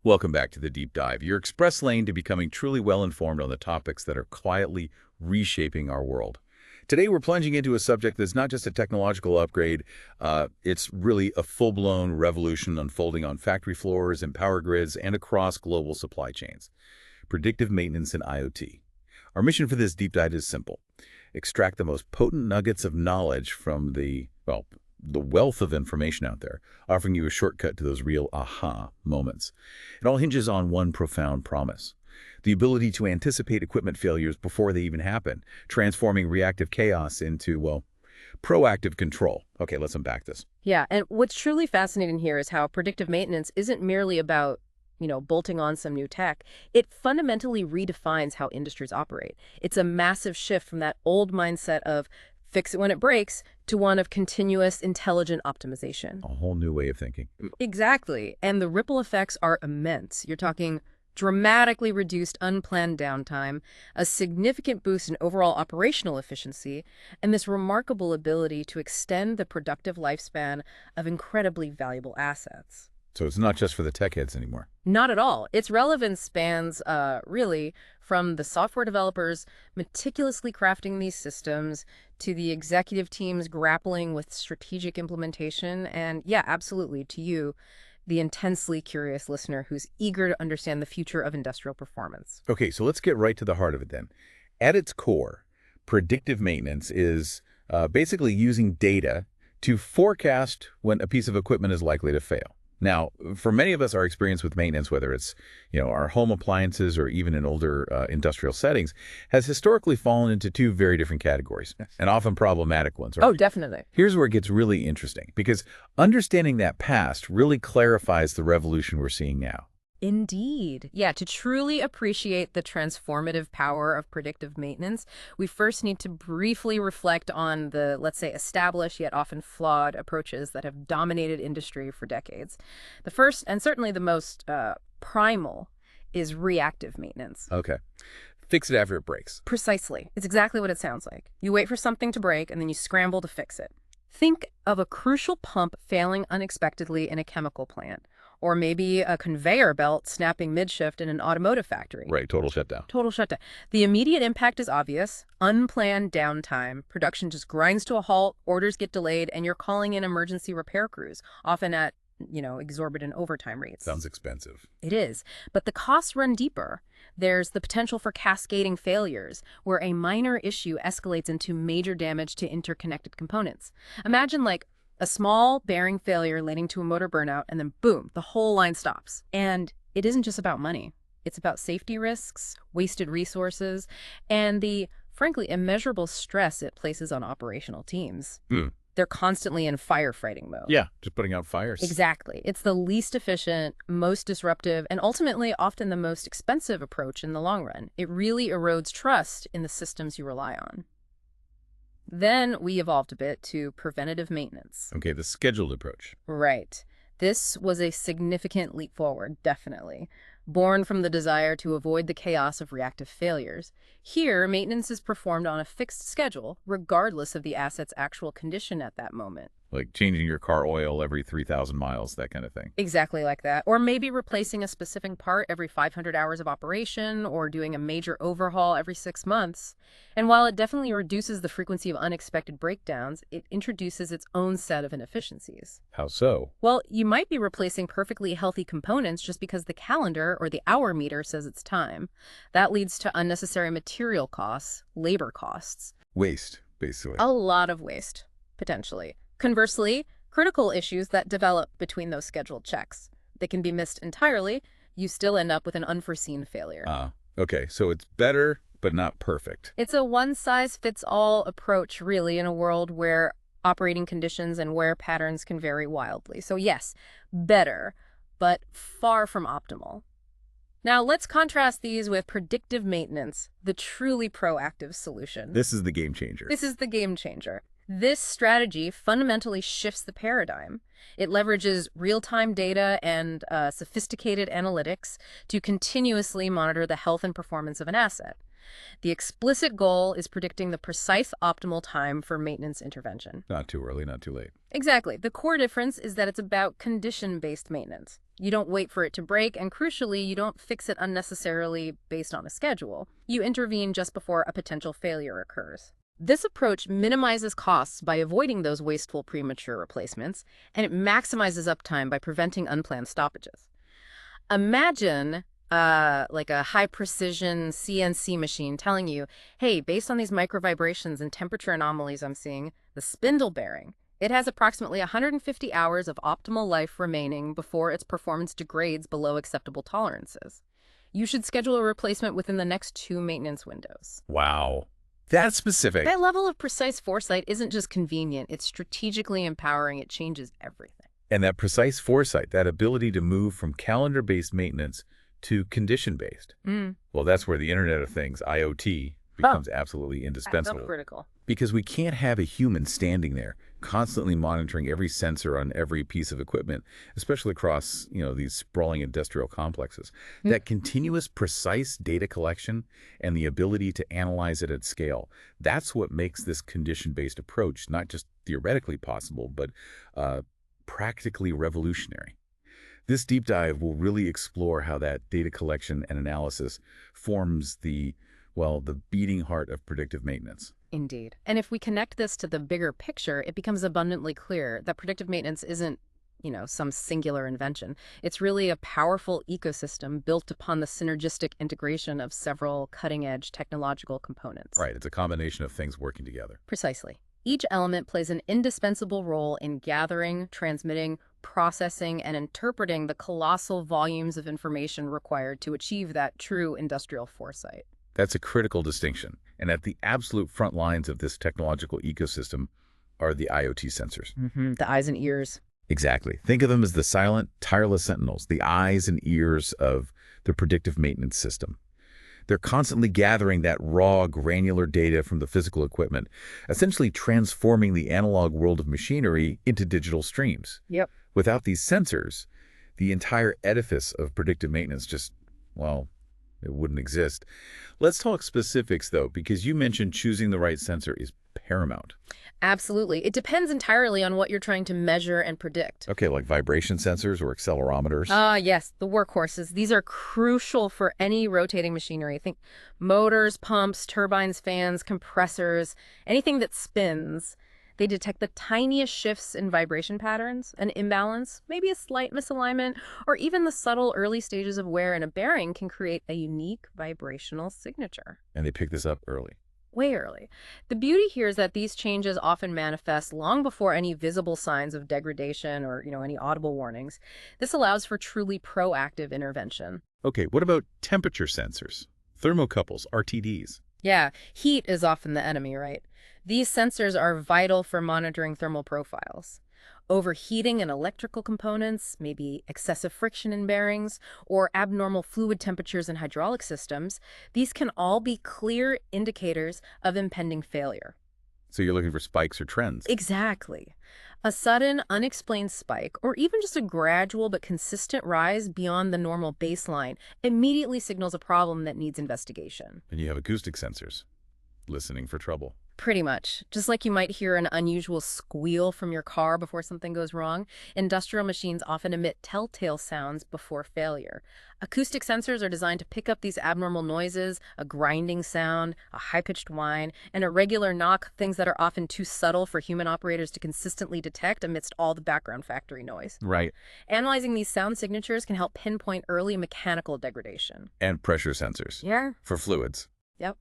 Welcome back to the Deep Dive, your express lane to becoming truly well-informed on the topics that are quietly reshaping our world. Today, we're plunging into a subject that's not just a technological upgrade, it's really a full-blown revolution unfolding on factory floors and power grids and across global supply chains. Predictive maintenance and IoT. Our mission for this deep dive is simple. Extract the most potent nuggets of knowledge from the wealth of information out there, offering you a shortcut to those real aha moments. It all hinges on one profound promise: the ability to anticipate equipment failures before they even happen, transforming reactive chaos into, proactive control. Okay, let's unpack this. Yeah, and what's truly fascinating here is how predictive maintenance isn't merely about, bolting on some new tech. It fundamentally redefines how industries operate. It's a massive shift from that old mindset of fix it when it breaks to one of continuous intelligent optimization. A whole new way of thinking. Exactly. And the ripple effects are immense. You're talking dramatically reduced unplanned downtime, a significant boost in overall operational efficiency, and this remarkable ability to extend the productive lifespan of incredibly valuable assets. So it's not just for the tech heads anymore. Not at all. Its relevance spans, really, from the software developers meticulously crafting these systems to the executive teams grappling with strategic implementation, and yeah, absolutely, to you, the intensely curious listener who's eager to understand the future of industrial performance. Okay, so let's get right to the heart of it then. At its core, predictive maintenance is basically using data to forecast when a piece of equipment is likely to fail. Now, for many of us, our experience with maintenance, whether it's our home appliances or even in older industrial settings, has historically fallen into two very different categories, and often problematic ones. Right? Oh, definitely. Here's where it gets really interesting, because understanding that past really clarifies the revolution we're seeing now. Indeed. Yeah, to truly appreciate the transformative power of predictive maintenance, we first need to briefly reflect on the, let's say, established yet often flawed approaches that have dominated industry for decades. The first, and certainly the most primal, is reactive maintenance. Okay. Fix it after it breaks. Precisely. It's exactly what it sounds like. You wait for something to break, and then you scramble to fix it. Think of a crucial pump failing unexpectedly in a chemical plant, or maybe a conveyor belt snapping mid-shift in an automotive factory. Right, total shutdown. Total shutdown. The immediate impact is obvious. Unplanned downtime. Production just grinds to a halt, orders get delayed, and you're calling in emergency repair crews, often at, exorbitant overtime rates. Sounds expensive. It is. But the costs run deeper. There's the potential for cascading failures, where a minor issue escalates into major damage to interconnected components. Imagine a small bearing failure leading to a motor burnout, and then boom, the whole line stops. And it isn't just about money. It's about safety risks, wasted resources, and the, frankly, immeasurable stress it places on operational teams. They're constantly in firefighting mode. Yeah, just putting out fires. Exactly. It's the least efficient, most disruptive, and ultimately often the most expensive approach in the long run. It really erodes trust in the systems you rely on. Then we evolved a bit to preventative maintenance. Okay, the scheduled approach. Right. This was a significant leap forward, definitely, born from the desire to avoid the chaos of reactive failures. Here, maintenance is performed on a fixed schedule, regardless of the asset's actual condition at that moment. Like changing your car oil every 3,000 miles, that kind of thing. Exactly like that. Or maybe replacing a specific part every 500 hours of operation, or doing a major overhaul every 6 months. And while it definitely reduces the frequency of unexpected breakdowns, it introduces its own set of inefficiencies. How so? Well, you might be replacing perfectly healthy components just because the calendar or the hour meter says it's time. That leads to unnecessary material costs, labor costs. Waste, basically. A lot of waste, potentially. Conversely, critical issues that develop between those scheduled checks. They can be missed entirely. You still end up with an unforeseen failure. Okay, so it's better, but not perfect. It's a one-size-fits-all approach, really, in a world where operating conditions and wear patterns can vary wildly. So yes, better, but far from optimal. Now, let's contrast these with predictive maintenance, the truly proactive solution. This is the game changer. This is the game changer. This strategy fundamentally shifts the paradigm. It leverages real-time data and sophisticated analytics to continuously monitor the health and performance of an asset. The explicit goal is predicting the precise optimal time for maintenance intervention. Not too early, not too late. Exactly. The core difference is that it's about condition-based maintenance. You don't wait for it to break, and crucially, you don't fix it unnecessarily based on a schedule. You intervene just before a potential failure occurs. This approach minimizes costs by avoiding those wasteful premature replacements, and it maximizes uptime by preventing unplanned stoppages. Imagine like a high-precision CNC machine telling you, hey, based on these microvibrations and temperature anomalies I'm seeing, the spindle bearing, it has approximately 150 hours of optimal life remaining before its performance degrades below acceptable tolerances. You should schedule a replacement within the next 2 maintenance windows. Wow. That's specific. That level of precise foresight isn't just convenient, it's strategically empowering. It changes everything. And that precise foresight, that ability to move from calendar-based maintenance to condition-based. Well, that's where the Internet of Things, IoT, becomes absolutely indispensable. Critical. Because we can't have a human standing there, constantly monitoring every sensor on every piece of equipment, especially across, these sprawling industrial complexes. That continuous, precise data collection and the ability to analyze it at scale, that's what makes this condition-based approach not just theoretically possible, but practically revolutionary. This deep dive will really explore how that data collection and analysis forms the beating heart of predictive maintenance. Indeed. And if we connect this to the bigger picture, it becomes abundantly clear that predictive maintenance isn't, some singular invention. It's really a powerful ecosystem built upon the synergistic integration of several cutting-edge technological components. Right. It's a combination of things working together. Precisely. Each element plays an indispensable role in gathering, transmitting, processing, and interpreting the colossal volumes of information required to achieve that true industrial foresight. That's a critical distinction. And at the absolute front lines of this technological ecosystem are the IoT sensors. The eyes and ears. Exactly. Think of them as the silent, tireless sentinels, the eyes and ears of the predictive maintenance system. They're constantly gathering that raw, granular data from the physical equipment, essentially transforming the analog world of machinery into digital streams. Yep. Without these sensors, the entire edifice of predictive maintenance just, it wouldn't exist. Let's talk specifics, though, because you mentioned choosing the right sensor is paramount. Absolutely. It depends entirely on what you're trying to measure and predict. Okay, like vibration sensors or accelerometers? Yes, the workhorses. These are crucial for any rotating machinery. Think motors, pumps, turbines, fans, compressors, anything that spins. They detect the tiniest shifts in vibration patterns, an imbalance, maybe a slight misalignment, or even the subtle early stages of wear in a bearing can create a unique vibrational signature. And they pick this up early. Way early. The beauty here is that these changes often manifest long before any visible signs of degradation or, any audible warnings. This allows for truly proactive intervention. Okay, what about temperature sensors? Thermocouples, RTDs. Yeah, heat is often the enemy, right? These sensors are vital for monitoring thermal profiles. Overheating in electrical components, maybe excessive friction in bearings, or abnormal fluid temperatures in hydraulic systems, these can all be clear indicators of impending failure. So you're looking for spikes or trends. Exactly. A sudden, unexplained spike, or even just a gradual but consistent rise beyond the normal baseline, immediately signals a problem that needs investigation. And you have acoustic sensors, listening for trouble. Pretty much. Just like you might hear an unusual squeal from your car before something goes wrong, industrial machines often emit telltale sounds before failure. Acoustic sensors are designed to pick up these abnormal noises, a grinding sound, a high-pitched whine, and a regular knock, things that are often too subtle for human operators to consistently detect amidst all the background factory noise. Right. Analyzing these sound signatures can help pinpoint early mechanical degradation. And pressure sensors. Yeah. For fluids. Yep.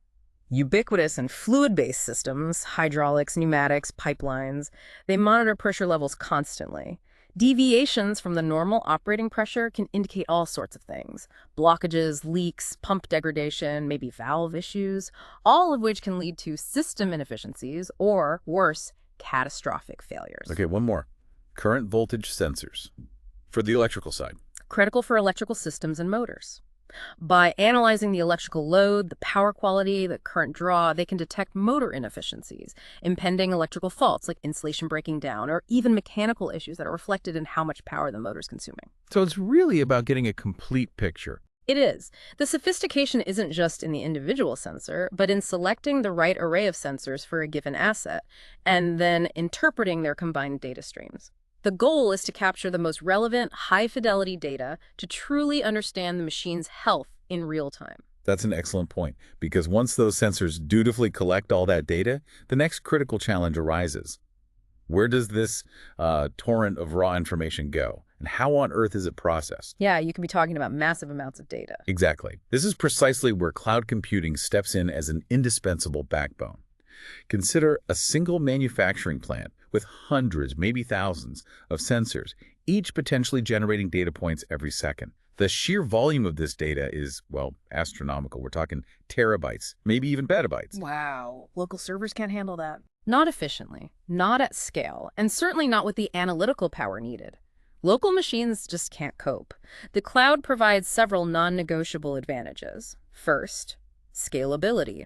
Ubiquitous and fluid-based systems, hydraulics, pneumatics, pipelines, they monitor pressure levels constantly. Deviations from the normal operating pressure can indicate all sorts of things. Blockages, leaks, pump degradation, maybe valve issues, all of which can lead to system inefficiencies or, worse, catastrophic failures. Okay, one more. Current voltage sensors. For the electrical side. Critical for electrical systems and motors. By analyzing the electrical load, the power quality, the current draw, they can detect motor inefficiencies, impending electrical faults like insulation breaking down, or even mechanical issues that are reflected in how much power the motor is consuming. So it's really about getting a complete picture. It is. The sophistication isn't just in the individual sensor, but in selecting the right array of sensors for a given asset, and then interpreting their combined data streams. The goal is to capture the most relevant, high-fidelity data to truly understand the machine's health in real time. That's an excellent point, because once those sensors dutifully collect all that data, the next critical challenge arises. Where does this torrent of raw information go? And how on earth is it processed? Yeah, you could be talking about massive amounts of data. Exactly. This is precisely where cloud computing steps in as an indispensable backbone. Consider a single manufacturing plant with hundreds, maybe thousands, of sensors, each potentially generating data points every second. The sheer volume of this data is, well, astronomical. We're talking terabytes, maybe even petabytes. Wow, local servers can't handle that. Not efficiently, not at scale, and certainly not with the analytical power needed. Local machines just can't cope. The cloud provides several non-negotiable advantages. First, scalability.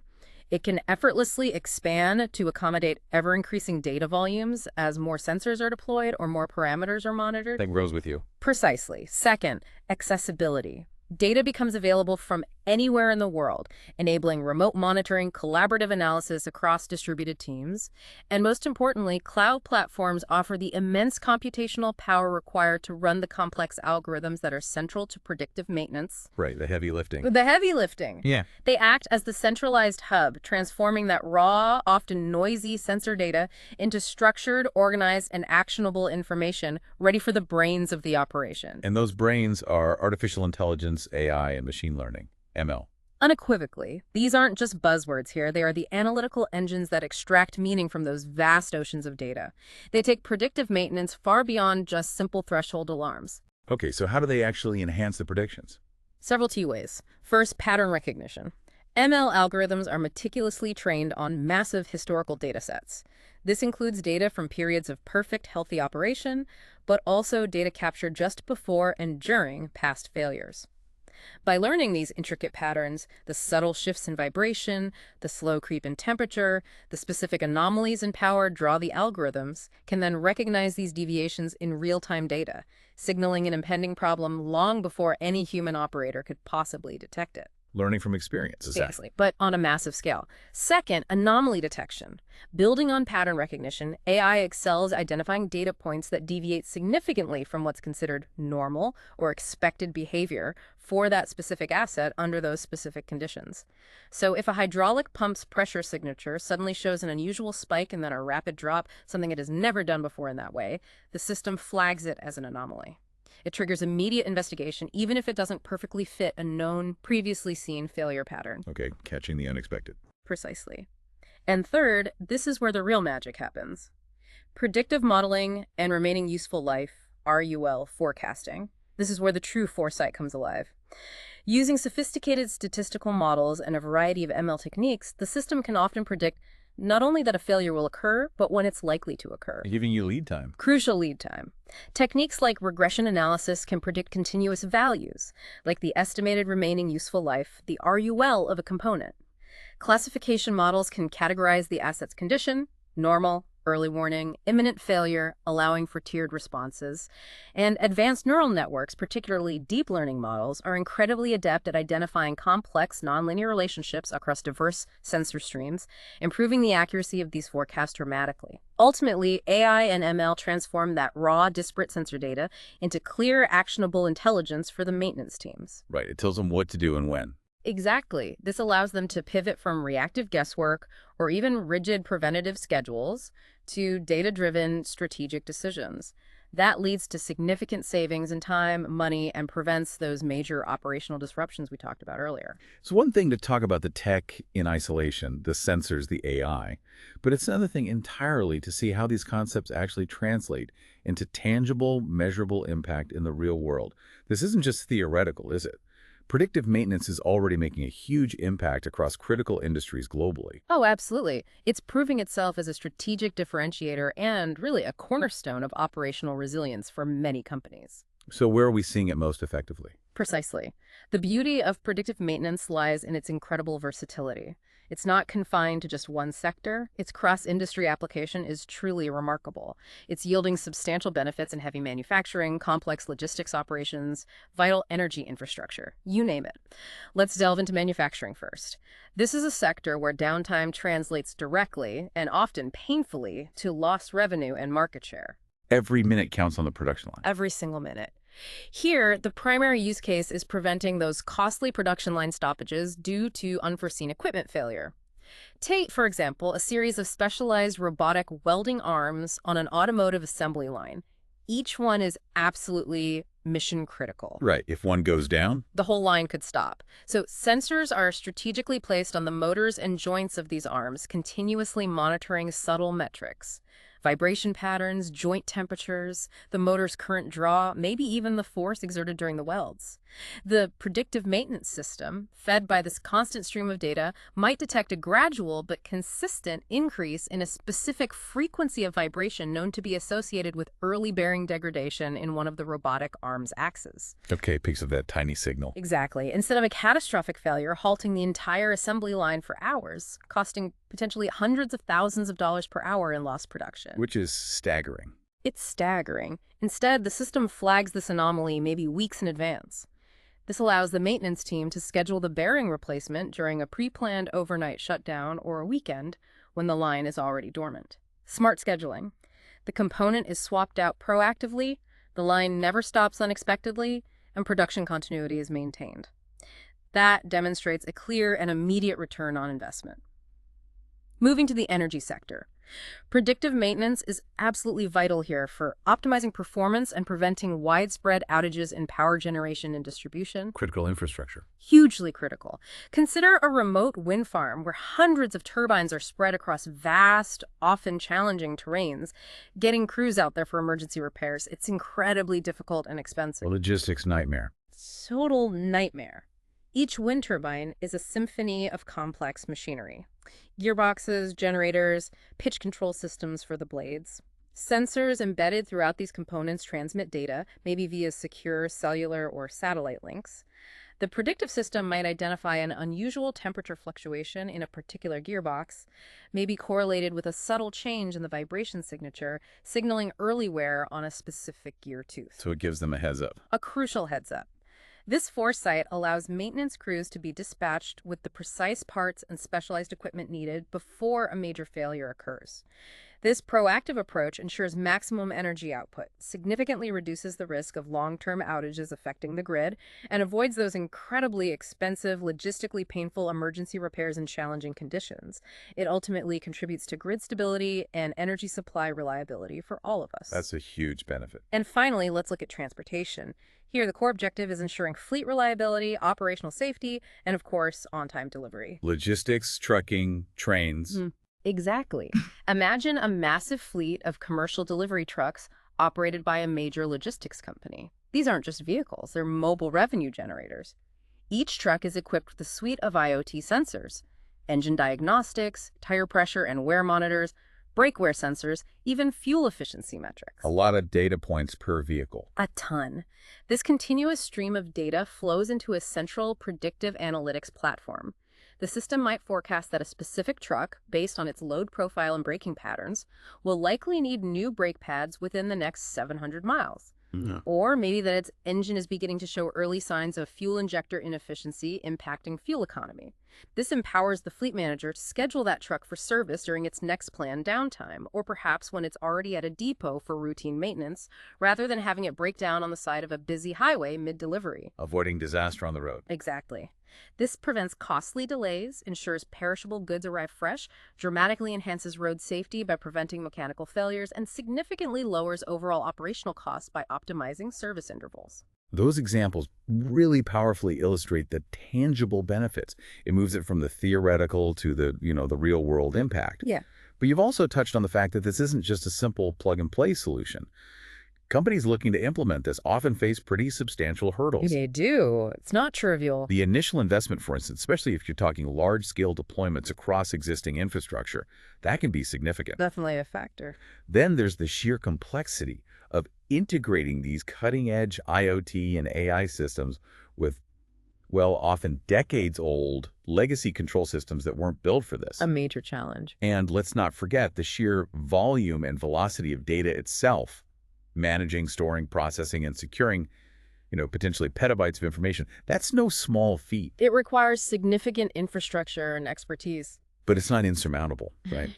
It can effortlessly expand to accommodate ever-increasing data volumes as more sensors are deployed or more parameters are monitored. That grows with you. Precisely. Second, accessibility. Data becomes available from anywhere in the world, enabling remote monitoring, collaborative analysis across distributed teams. And most importantly, cloud platforms offer the immense computational power required to run the complex algorithms that are central to predictive maintenance. Right, the heavy lifting. The heavy lifting. Yeah. They act as the centralized hub, transforming that raw, often noisy sensor data into structured, organized, and actionable information ready for the brains of the operation. And those brains are artificial intelligence, AI, and machine learning, ML. Unequivocally, these aren't just buzzwords here. They are the analytical engines that extract meaning from those vast oceans of data. They take predictive maintenance far beyond just simple threshold alarms. Okay, so how do they actually enhance the predictions? Several key ways. First, pattern recognition. ML algorithms are meticulously trained on massive historical data sets. This includes data from periods of perfect, healthy operation, but also data captured just before and during past failures. By learning these intricate patterns, the subtle shifts in vibration, the slow creep in temperature, the specific anomalies in power draw the algorithms can then recognize these deviations in real-time data, signaling an impending problem long before any human operator could possibly detect it. Learning from experience, Exactly, but on a massive scale. Second, anomaly detection. Building on pattern recognition, AI excels identifying data points that deviate significantly from what's considered normal or expected behavior for that specific asset under those specific conditions. So if a hydraulic pump's pressure signature suddenly shows an unusual spike and then a rapid drop, something it has never done before in that way, the system flags it as an anomaly. It triggers immediate investigation, even if it doesn't perfectly fit a known, previously seen failure pattern. Okay, catching the unexpected. Precisely. And third, this is where the real magic happens. Predictive modeling and remaining useful life, RUL, forecasting. This is where the true foresight comes alive. Using sophisticated statistical models and a variety of ML techniques, the system can often predict not only that a failure will occur, but when it's likely to occur. Giving you lead time. Crucial lead time. Techniques like regression analysis can predict continuous values, like the estimated remaining useful life, the RUL of a component. Classification models can categorize the asset's condition, normal, early warning, imminent failure, allowing for tiered responses. And advanced neural networks, particularly deep learning models, are incredibly adept at identifying complex nonlinear relationships across diverse sensor streams, improving the accuracy of these forecasts dramatically. Ultimately, AI and ML transform that raw, disparate sensor data into clear, actionable intelligence for the maintenance teams. Right, it tells them what to do and when. Exactly. This allows them to pivot from reactive guesswork or even rigid preventative schedules to data-driven strategic decisions. That leads to significant savings in time, money, and prevents those major operational disruptions we talked about earlier. It's one thing to talk about the tech in isolation, the sensors, the AI, but it's another thing entirely to see how these concepts actually translate into tangible, measurable impact in the real world. This isn't just theoretical, is it? Predictive maintenance is already making a huge impact across critical industries globally. Oh, absolutely. It's proving itself as a strategic differentiator and really a cornerstone of operational resilience for many companies. So where are we seeing it most effectively? Precisely. The beauty of predictive maintenance lies in its incredible versatility. It's not confined to just one sector. Its cross-industry application is truly remarkable. It's yielding substantial benefits in heavy manufacturing, complex logistics operations, vital energy infrastructure, you name it. Let's delve into manufacturing first. This is a sector where downtime translates directly, and often painfully, to lost revenue and market share. Every minute counts on the production line. Every single minute. Here, the primary use case is preventing those costly production line stoppages due to unforeseen equipment failure. Take, for example, a series of specialized robotic welding arms on an automotive assembly line. Each one is absolutely mission critical. Right. If one goes down, The whole line could stop. So sensors are strategically placed on the motors and joints of these arms, continuously monitoring subtle metrics. Vibration patterns, joint temperatures, the motor's current draw, maybe even the force exerted during the welds. The predictive maintenance system, fed by this constant stream of data, might detect a gradual but consistent increase in a specific frequency of vibration known to be associated with early bearing degradation in one of the robotic arm's axes. okay, picks up that tiny signal. Exactly. Instead of a catastrophic failure halting the entire assembly line for hours, costing potentially hundreds of thousands of dollars per hour in lost production. Which is staggering. It's staggering. Instead, the system flags this anomaly maybe weeks in advance. This allows the maintenance team to schedule the bearing replacement during a pre-planned overnight shutdown or a weekend when the line is already dormant. Smart scheduling. The component is swapped out proactively, the line never stops unexpectedly, and production continuity is maintained. That demonstrates a clear and immediate return on investment. Moving to the energy sector. Predictive maintenance is absolutely vital here for optimizing performance and preventing widespread outages in power generation and distribution. Critical infrastructure. Hugely critical. Consider a remote wind farm where hundreds of turbines are spread across vast, often challenging terrains. Getting crews out there for emergency repairs, it's incredibly difficult and expensive. A logistics nightmare. Total nightmare. Each wind turbine is a symphony of complex machinery. Gearboxes, generators, pitch control systems for the blades. Sensors embedded throughout these components transmit data, maybe via secure cellular or satellite links. The predictive system might identify an unusual temperature fluctuation in a particular gearbox, maybe correlated with a subtle change in the vibration signature, signaling early wear on a specific gear tooth. So it gives them a heads up. A crucial heads up. This foresight allows maintenance crews to be dispatched with the precise parts and specialized equipment needed before a major failure occurs. This proactive approach ensures maximum energy output, significantly reduces the risk of long-term outages affecting the grid, and avoids those incredibly expensive, logistically painful emergency repairs in challenging conditions. It ultimately contributes to grid stability and energy supply reliability for all of us. That's a huge benefit. And finally, let's look at transportation. Here, the core objective is ensuring fleet reliability, operational safety, and of course, on-time delivery. Logistics, trucking, trains. Exactly. Imagine a massive fleet of commercial delivery trucks operated by a major logistics company. These aren't just vehicles, they're mobile revenue generators. Each truck is equipped with a suite of IoT sensors, engine diagnostics, tire pressure and wear monitors, brake wear sensors, even fuel efficiency metrics. A lot of data points per vehicle. A ton. This continuous stream of data flows into a central predictive analytics platform. The system might forecast that a specific truck, based on its load profile and braking patterns, will likely need new brake pads within the next 700 miles. Or maybe that its engine is beginning to show early signs of fuel injector inefficiency impacting fuel economy. This empowers the fleet manager to schedule that truck for service during its next planned downtime, or perhaps when it's already at a depot for routine maintenance, rather than having it break down on the side of a busy highway mid-delivery. Avoiding disaster on the road. Exactly. This prevents costly delays, ensures perishable goods arrive fresh, dramatically enhances road safety by preventing mechanical failures, and significantly lowers overall operational costs by optimizing service intervals. Those examples really powerfully illustrate the tangible benefits. It moves it from the theoretical to the real world impact. Yeah. But you've also touched on the fact that this isn't just a simple plug-and-play solution. Companies looking to implement this often face pretty substantial hurdles. They do. It's not trivial. The initial investment, for instance, especially if you're talking large-scale deployments across existing infrastructure, that can be significant. Definitely a factor. Then there's the sheer complexity of integrating these cutting-edge IoT and AI systems with, well, often decades-old legacy control systems that weren't built for this. A major challenge. And let's not forget the sheer volume and velocity of data itself. Managing, storing, processing, and securing, potentially petabytes of information. That's no small feat. It requires significant infrastructure and expertise. But it's not insurmountable, right?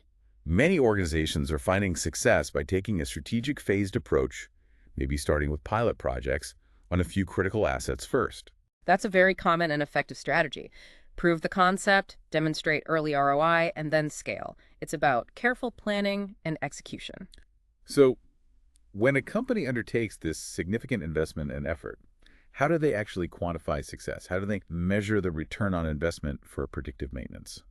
Many organizations are finding success by taking a strategic phased approach, maybe starting with pilot projects on a few critical assets first. That's a very common and effective strategy. Prove the concept, demonstrate early ROI, and then scale. It's about careful planning and execution. So, when a company undertakes this significant investment and effort, how do they actually quantify success? How do they measure the return on investment for predictive maintenance?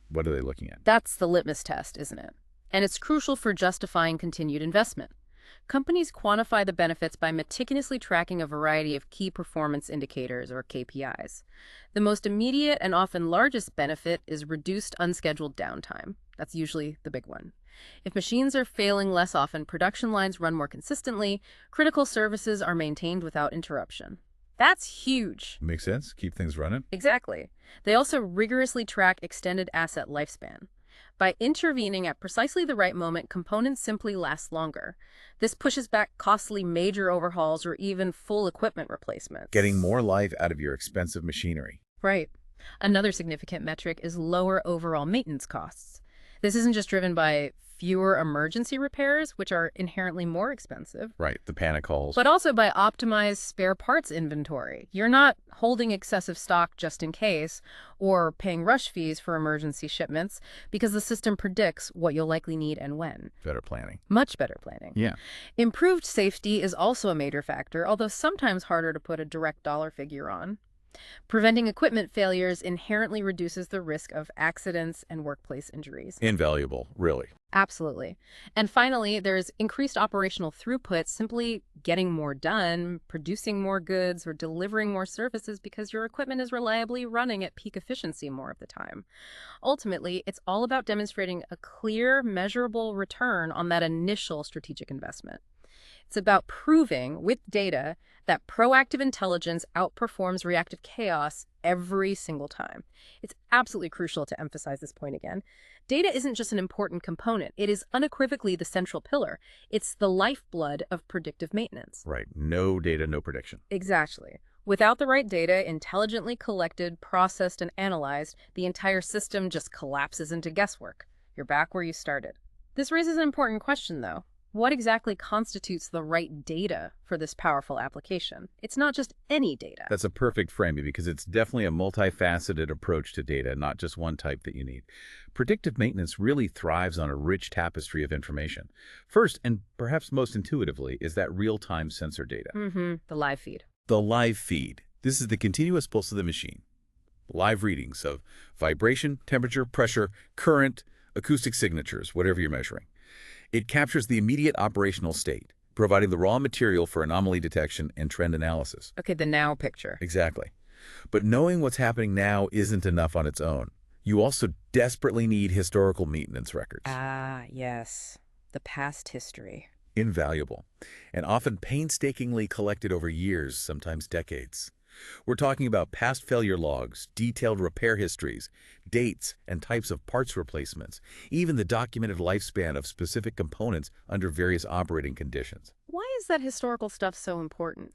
What are they looking at? That's the litmus test, isn't it? And it's crucial for justifying continued investment. Companies quantify the benefits by meticulously tracking a variety of key performance indicators, or KPIs. The most immediate and often largest benefit is reduced unscheduled downtime. That's usually the big one. If machines are failing less often, production lines run more consistently, critical services are maintained without interruption. That's huge. Makes sense? Keep things running? Exactly. They also rigorously track extended asset lifespan. By intervening at precisely the right moment, components simply last longer. This pushes back costly major overhauls or even full equipment replacements. Getting more life out of your expensive machinery. Right. Another significant metric is lower overall maintenance costs. This isn't just driven by fewer emergency repairs, which are inherently more expensive, Right, the panic calls. but also by optimized spare parts inventory. You're not holding excessive stock just in case or paying rush fees for emergency shipments because the system predicts what you'll likely need and when. Better planning. Much better planning. Yeah. Improved safety is also a major factor, although sometimes harder to put a direct dollar figure on. Preventing equipment failures inherently reduces the risk of accidents and workplace injuries. Invaluable, really. Absolutely. And finally, there's increased operational throughput, simply getting more done, producing more goods, or delivering more services because your equipment is reliably running at peak efficiency more of the time. Ultimately, it's all about demonstrating a clear, measurable return on that initial strategic investment. It's about proving with data that proactive intelligence outperforms reactive chaos every single time. It's absolutely crucial to emphasize this point again. Data isn't just an important component. It is unequivocally the central pillar. It's the lifeblood of predictive maintenance. Right. No data, no prediction. Exactly. Without the right data, intelligently collected, processed, and analyzed, the entire system just collapses into guesswork. You're back where you started. This raises an important question, though. What exactly constitutes the right data for this powerful application? It's not just any data. That's a perfect framing because it's definitely a multifaceted approach to data, not just one type that you need. Predictive maintenance really thrives on a rich tapestry of information. First, and perhaps most intuitively, is that real-time sensor data. The live feed. The live feed. This is the continuous pulse of the machine. Live readings of vibration, temperature, pressure, current, acoustic signatures, whatever you're measuring. It captures the immediate operational state, providing the raw material for anomaly detection and trend analysis. Okay, the now picture. Exactly. But knowing what's happening now isn't enough on its own. You also desperately need historical maintenance records. Ah, yes. The past history. Invaluable, and often painstakingly collected over years, sometimes decades. We're talking about past failure logs, detailed repair histories, dates and types of parts replacements, even the documented lifespan of specific components under various operating conditions. Why is that historical stuff so important?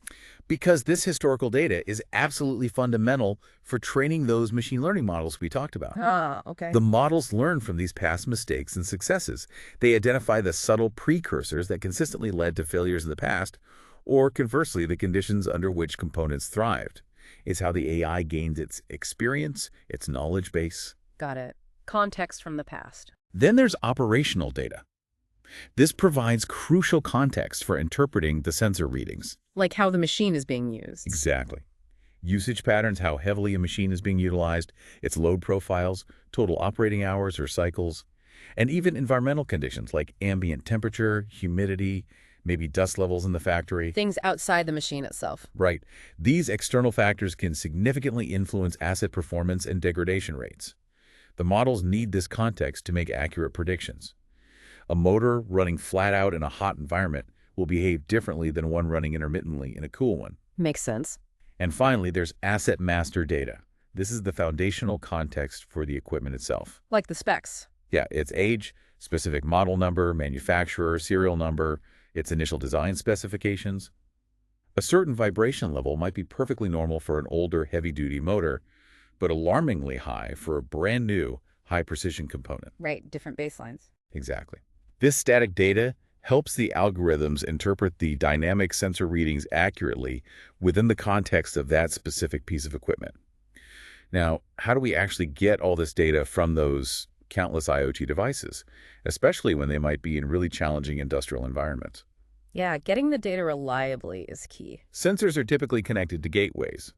Because this historical data is absolutely fundamental for training those machine learning models we talked about. Ah, okay. The models learn from these past mistakes and successes. They identify the subtle precursors that consistently led to failures in the past, or conversely, the conditions under which components thrived. It's how the AI gains its experience, its knowledge base. Got it. Context from the past. Then there's operational data. This provides crucial context for interpreting the sensor readings. Like how the machine is being used. Exactly. Usage patterns, how heavily a machine is being utilized, its load profiles, total operating hours or cycles, and even environmental conditions like ambient temperature, humidity, maybe dust levels in the factory. Things outside the machine itself. Right. These external factors can significantly influence asset performance and degradation rates. The models need this context to make accurate predictions. A motor running flat out in a hot environment will behave differently than one running intermittently in a cool one. Makes sense. And finally, there's asset master data. This is the foundational context for the equipment itself. Like the specs. Yeah, its age, specific model number, manufacturer, serial number, its initial design specifications. A certain vibration level might be perfectly normal for an older, heavy-duty motor, but alarmingly high for a brand-new, high-precision component. Right, different baselines. Exactly. This static data helps the algorithms interpret the dynamic sensor readings accurately within the context of that specific piece of equipment. Now, how do we actually get all this data from those countless IoT devices, especially when they might be in really challenging industrial environments? Yeah, getting the data reliably is key. Sensors are typically connected to gateways.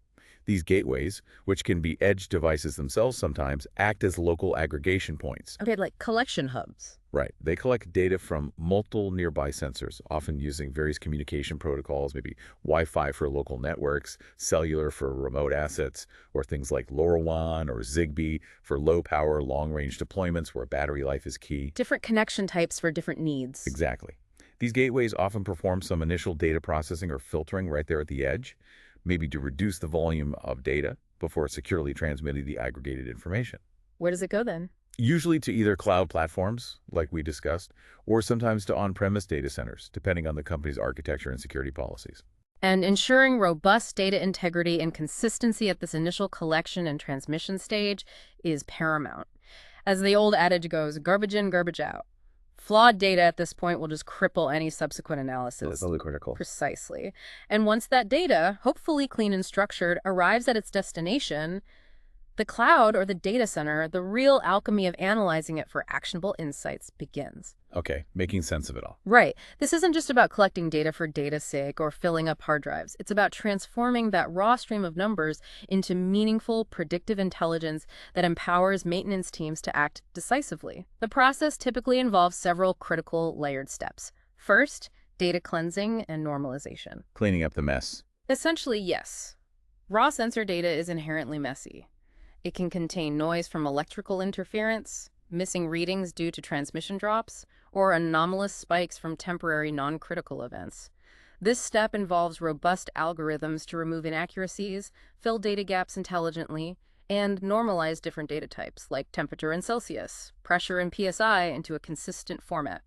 These gateways, which can be edge devices themselves sometimes, act as local aggregation points. Okay, like collection hubs. Right. They collect data from multiple nearby sensors, often using various communication protocols, maybe Wi-Fi for local networks, cellular for remote assets, or things like LoRaWAN or Zigbee for low-power, long-range deployments where battery life is key. Different connection types for different needs. Exactly. These gateways often perform some initial data processing or filtering right there at the edge, maybe to reduce the volume of data before securely transmitting the aggregated information. Where does it go then? Usually to either cloud platforms, like we discussed, or sometimes to on-premise data centers, depending on the company's architecture and security policies. And ensuring robust data integrity and consistency at this initial collection and transmission stage is paramount. As the old adage goes, garbage in, garbage out. Flawed data at this point will just cripple any subsequent analysis. Totally critical. Precisely. And once that data, hopefully clean and structured, arrives at its destination, the cloud or the data center, the real alchemy of analyzing it for actionable insights begins. Okay, making sense of it all. Right. This isn't just about collecting data for data's sake or filling up hard drives. It's about transforming that raw stream of numbers into meaningful, predictive intelligence that empowers maintenance teams to act decisively. The process typically involves several critical layered steps. First, data cleansing and normalization. Cleaning up the mess. Essentially, yes. Raw sensor data is inherently messy. It can contain noise from electrical interference, missing readings due to transmission drops, or anomalous spikes from temporary non-critical events. This step involves robust algorithms to remove inaccuracies, fill data gaps intelligently, and normalize different data types, like temperature in Celsius, pressure in PSI, into a consistent format.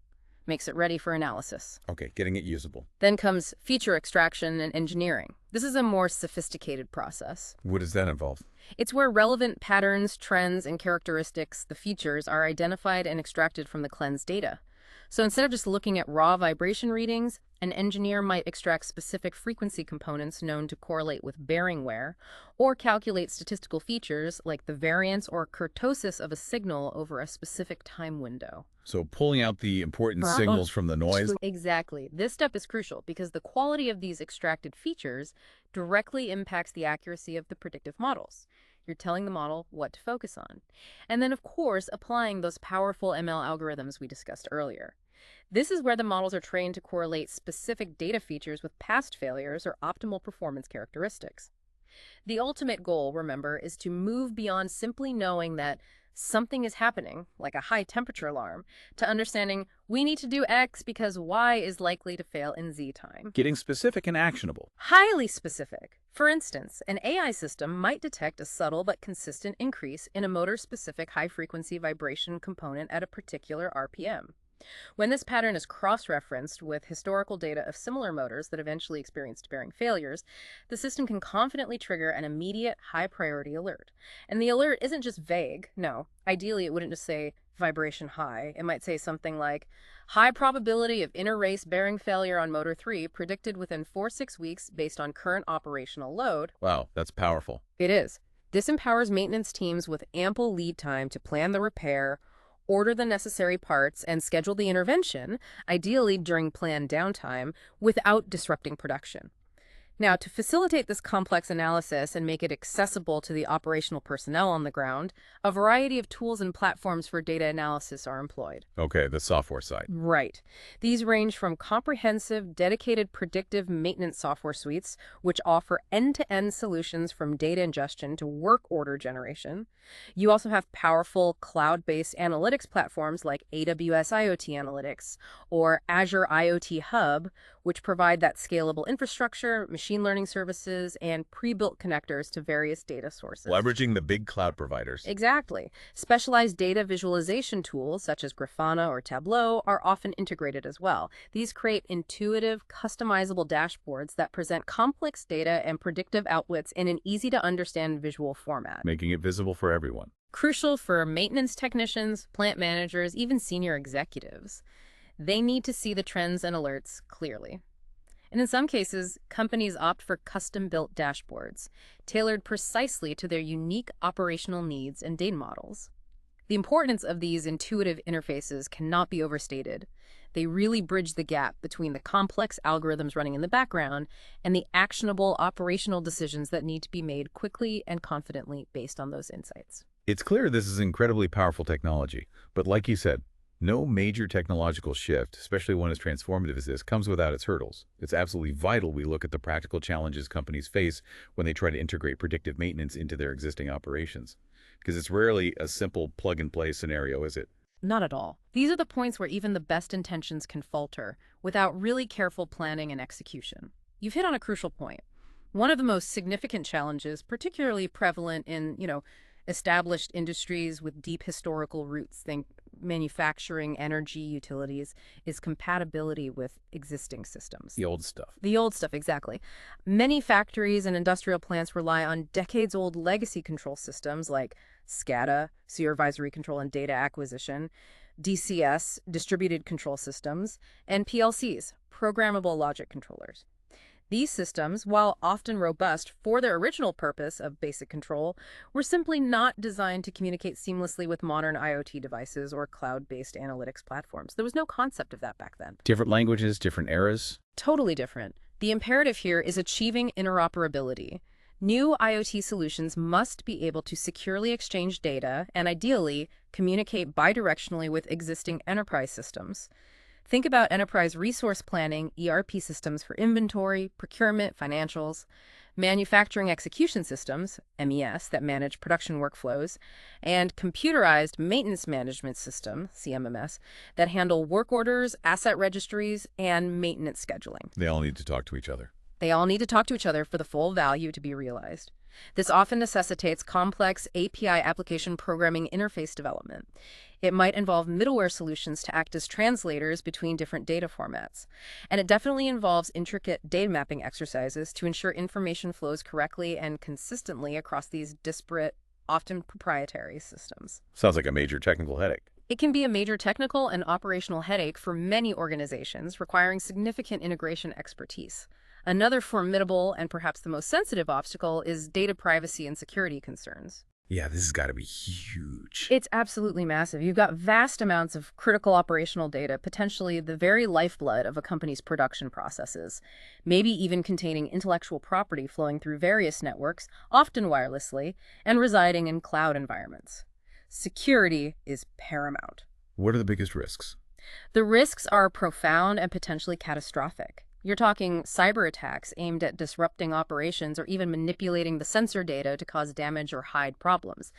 Makes it ready for analysis. Okay, getting it usable. Then comes feature extraction and engineering. This is a more sophisticated process. What does that involve? It's where relevant patterns, trends, and characteristics, the features, are identified and extracted from the cleansed data. So instead of just looking at raw vibration readings, an engineer might extract specific frequency components known to correlate with bearing wear, or calculate statistical features like the variance or kurtosis of a signal over a specific time window. So pulling out the important signals from the noise. Exactly. This step is crucial because the quality of these extracted features directly impacts the accuracy of the predictive models. You're telling the model what to focus on. And then, of course, applying those powerful ML algorithms we discussed earlier. This is where the models are trained to correlate specific data features with past failures or optimal performance characteristics. The ultimate goal, remember, is to move beyond simply knowing that something is happening, like a high temperature alarm, to understanding we need to do X because Y is likely to fail in Z time. Getting specific and actionable. Highly specific. For instance, an AI system might detect a subtle but consistent increase in a motor-specific high-frequency vibration component at a particular RPM. When this pattern is cross-referenced with historical data of similar motors that eventually experienced bearing failures, the system can confidently trigger an immediate high-priority alert. And the alert isn't just vague. No, ideally it wouldn't just say vibration high. It might say something like, high probability of inter-race bearing failure on motor 3 predicted within 4-6 weeks based on current operational load. Wow, that's powerful. It is. This empowers maintenance teams with ample lead time to plan the repair, order the necessary parts, and schedule the intervention, ideally during planned downtime, without disrupting production. Now, to facilitate this complex analysis and make it accessible to the operational personnel on the ground, a variety of tools and platforms for data analysis are employed. Okay, the software side. Right. These range from comprehensive, dedicated predictive maintenance software suites, which offer end-to-end solutions from data ingestion to work order generation. You also have powerful cloud-based analytics platforms like AWS IoT Analytics or Azure IoT Hub, which provide that scalable infrastructure, machine learning services, and pre-built connectors to various data sources. Leveraging the big cloud providers. Exactly. Specialized data visualization tools such as Grafana or Tableau are often integrated as well. These create intuitive, customizable dashboards that present complex data and predictive outputs in an easy-to-understand visual format. Making it visible for everyone. crucial for maintenance technicians, plant managers, even senior executives. They need to see the trends and alerts clearly. And in some cases, companies opt for custom-built dashboards, tailored precisely to their unique operational needs and data models. The importance of these intuitive interfaces cannot be overstated. They really bridge the gap between the complex algorithms running in the background and the actionable operational decisions that need to be made quickly and confidently based on those insights. It's clear this is incredibly powerful technology, but like you said, no major technological shift, especially one as transformative as this, comes without its hurdles. It's absolutely vital we look at the practical challenges companies face when they try to integrate predictive maintenance into their existing operations. Because it's rarely a simple plug-and-play scenario, is it? Not at all. These are the points where even the best intentions can falter without really careful planning and execution. You've hit on a crucial point. One of the most significant challenges, particularly prevalent in, established industries with deep historical roots, think manufacturing, energy, utilities, is compatibility with existing systems. The old stuff. The old stuff, exactly. Many factories and industrial plants rely on decades-old legacy control systems like SCADA, supervisory control and data acquisition, DCS, distributed control systems, and PLCs, programmable logic controllers. These systems, while often robust for their original purpose of basic control, were simply not designed to communicate seamlessly with modern IoT devices or cloud-based analytics platforms. There was no concept of that back then. Different languages, different eras. Totally different. The imperative here is achieving interoperability. New IoT solutions must be able to securely exchange data and, ideally, communicate bidirectionally with existing enterprise systems. Think about enterprise resource planning, ERP systems for inventory, procurement, financials, manufacturing execution systems, MES, that manage production workflows, and computerized maintenance management system, CMMS, that handle work orders, asset registries, and maintenance scheduling. They all need to talk to each other. They all need to talk to each other for the full value to be realized. This often necessitates complex API application programming interface development. It might involve middleware solutions to act as translators between different data formats. And it definitely involves intricate data mapping exercises to ensure information flows correctly and consistently across these disparate, often proprietary systems. Sounds like a major technical headache. It can be a major technical and operational headache for many organizations, requiring significant integration expertise. Another formidable and perhaps the most sensitive obstacle is data privacy and security concerns. Yeah, this has got to be huge. It's absolutely massive. You've got vast amounts of critical operational data, potentially the very lifeblood of a company's production processes, maybe even containing intellectual property flowing through various networks, often wirelessly, and residing in cloud environments. Security is paramount. What are the biggest risks? The risks are profound and potentially catastrophic. You're talking cyber attacks aimed at disrupting operations or even manipulating the sensor data to cause damage or hide problems.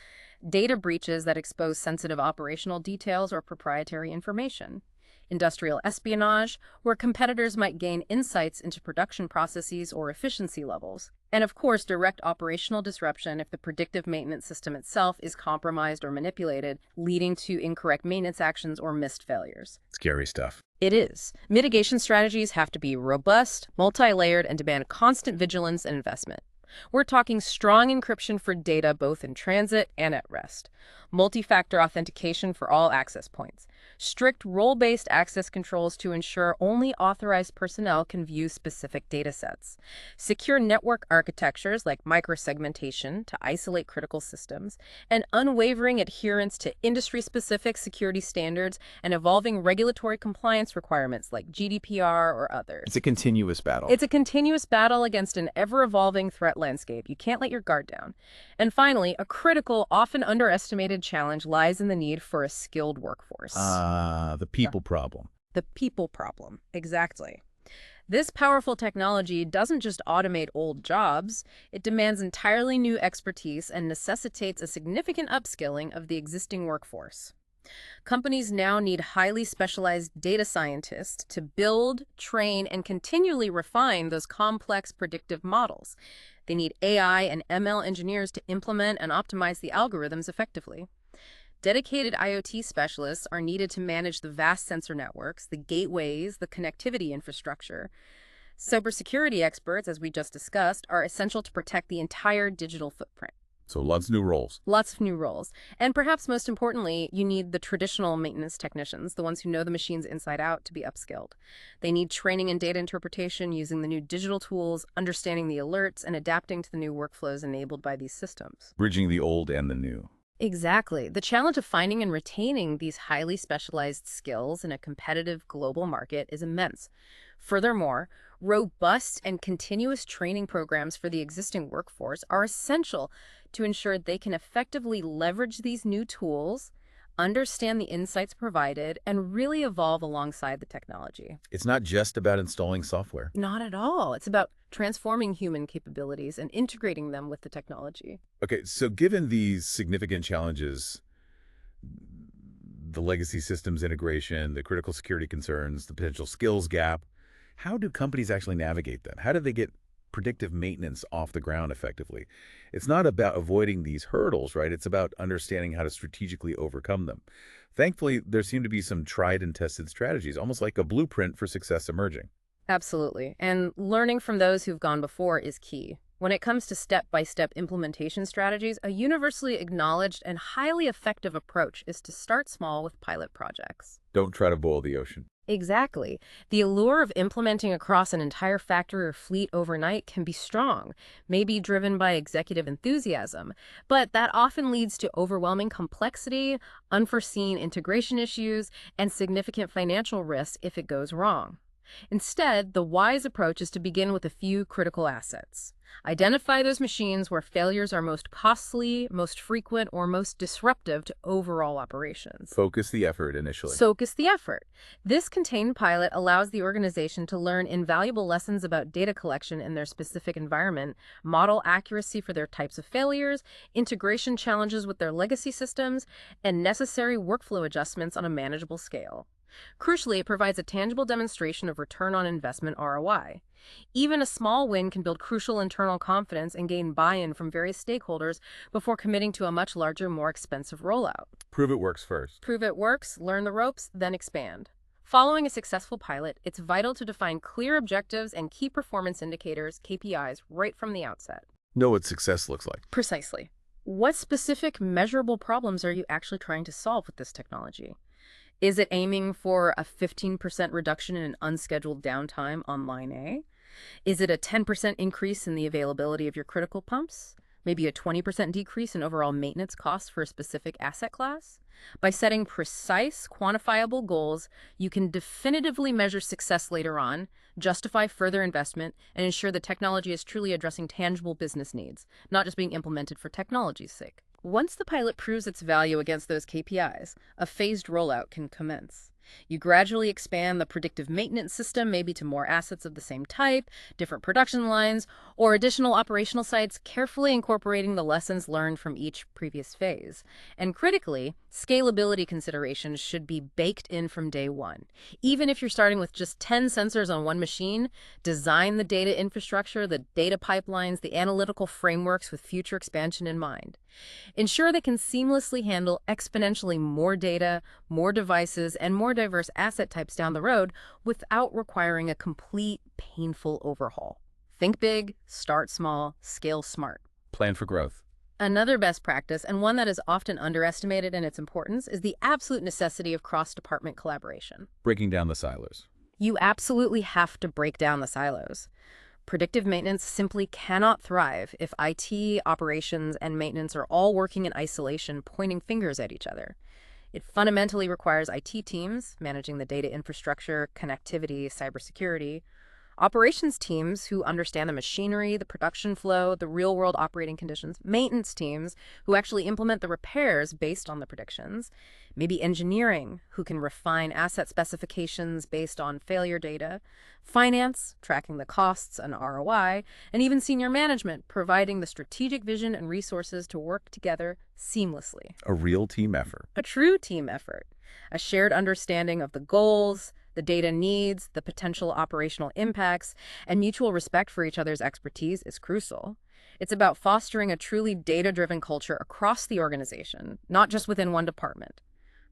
Data breaches that expose sensitive operational details or proprietary information. Industrial espionage, where competitors might gain insights into production processes or efficiency levels. And of course, direct operational disruption if the predictive maintenance system itself is compromised or manipulated, leading to incorrect maintenance actions or missed failures. Scary stuff. It is. Mitigation strategies have to be robust, multi-layered, and demand constant vigilance and investment. We're talking strong encryption for data both in transit and at rest, multi-factor authentication for all access points, strict role-based access controls to ensure only authorized personnel can view specific data sets, secure network architectures like microsegmentation to isolate critical systems, and unwavering adherence to industry-specific security standards and evolving regulatory compliance requirements like GDPR or others. It's a continuous battle. It's a continuous battle against an ever-evolving threat landscape. You can't let your guard down. And finally, a critical, often underestimated challenge lies in the need for a skilled workforce. The people problem. The people problem. Exactly. This powerful technology doesn't just automate old jobs, it demands entirely new expertise and necessitates a significant upskilling of the existing workforce. Companies now need highly specialized data scientists to build, train, and continually refine those complex predictive models. They need AI and ML engineers to implement and optimize the algorithms effectively. Dedicated IoT specialists are needed to manage the vast sensor networks, the gateways, the connectivity infrastructure. Cybersecurity experts, as we just discussed, are essential to protect the entire digital footprint. So lots of new roles. Lots of new roles. And perhaps most importantly, you need the traditional maintenance technicians, the ones who know the machines inside out, to be upskilled. They need training in data interpretation, using the new digital tools, understanding the alerts, and adapting to the new workflows enabled by these systems. Bridging the old and the new. Exactly. The challenge of finding and retaining these highly specialized skills in a competitive global market is immense. Furthermore, robust and continuous training programs for the existing workforce are essential to ensure they can effectively leverage these new tools, understand the insights provided, and really evolve alongside the technology. It's not just about installing software. Not at all. It's about transforming human capabilities and integrating them with the technology. Okay, so given these significant challenges, the legacy systems integration, the critical security concerns, the potential skills gap, how do companies actually navigate that? How do they get predictive maintenance off the ground effectively? It's not about avoiding these hurdles, right? It's about understanding how to strategically overcome them. Thankfully, there seem to be some tried and tested strategies, almost like a blueprint for success emerging. Absolutely. And learning from those who've gone before is key. When it comes to step-by-step implementation strategies, a universally acknowledged and highly effective approach is to start small with pilot projects. Don't try to boil the ocean. Exactly. The allure of implementing across an entire factory or fleet overnight can be strong, maybe driven by executive enthusiasm, but that often leads to overwhelming complexity, unforeseen integration issues, and significant financial risk if it goes wrong. Instead, the wise approach is to begin with a few critical assets. Identify those machines where failures are most costly, most frequent, or most disruptive to overall operations. Focus the effort initially. Focus the effort. This contained pilot allows the organization to learn invaluable lessons about data collection in their specific environment, model accuracy for their types of failures, integration challenges with their legacy systems, and necessary workflow adjustments on a manageable scale. Crucially, it provides a tangible demonstration of return on investment ROI. Even a small win can build crucial internal confidence and gain buy-in from various stakeholders before committing to a much larger, more expensive rollout. Prove it works first. Prove it works, learn the ropes, then expand. Following a successful pilot, it's vital to define clear objectives and key performance indicators, KPIs, right from the outset. Know what success looks like. Precisely. What specific measurable problems are you actually trying to solve with this technology? Is it aiming for a 15% reduction in unscheduled downtime on line A? Is it a 10% increase in the availability of your critical pumps? Maybe a 20% decrease in overall maintenance costs for a specific asset class? By setting precise, quantifiable goals, you can definitively measure success later on, justify further investment, and ensure the technology is truly addressing tangible business needs, not just being implemented for technology's sake. Once the pilot proves its value against those KPIs, a phased rollout can commence. You gradually expand the predictive maintenance system, maybe to more assets of the same type, different production lines, or additional operational sites, carefully incorporating the lessons learned from each previous phase. And critically, scalability considerations should be baked in from day one. Even if you're starting with just 10 sensors on one machine, design the data infrastructure, the data pipelines, the analytical frameworks with future expansion in mind. Ensure they can seamlessly handle exponentially more data, more devices, and more diverse asset types down the road without requiring a complete, painful overhaul. Think big, start small, scale smart. Plan for growth. Another best practice, and one that is often underestimated in its importance, is the absolute necessity of cross-department collaboration. Breaking down the silos. You absolutely have to break down the silos. Predictive maintenance simply cannot thrive if IT, operations, and maintenance are all working in isolation, pointing fingers at each other. It fundamentally requires IT teams managing the data infrastructure, connectivity, cybersecurity, operations teams who understand the machinery, the production flow, the real-world operating conditions, maintenance teams who actually implement the repairs based on the predictions, maybe engineering who can refine asset specifications based on failure data, finance tracking the costs and ROI, and even senior management providing the strategic vision and resources to work together seamlessly. A real team effort. A true team effort. A shared understanding of the goals, the data needs, the potential operational impacts, and mutual respect for each other's expertise is crucial. It's about fostering a truly data-driven culture across the organization, not just within one department.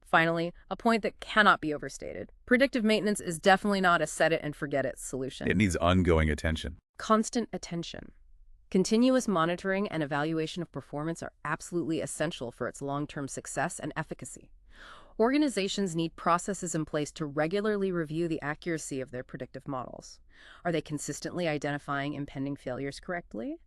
Finally, a point that cannot be overstated. Predictive maintenance is definitely not a set-it-and-forget-it solution. It needs ongoing attention. Constant attention. Continuous monitoring and evaluation of performance are absolutely essential for its long-term success and efficacy. Organizations need processes in place to regularly review the accuracy of their predictive models. Are they consistently identifying impending failures correctly?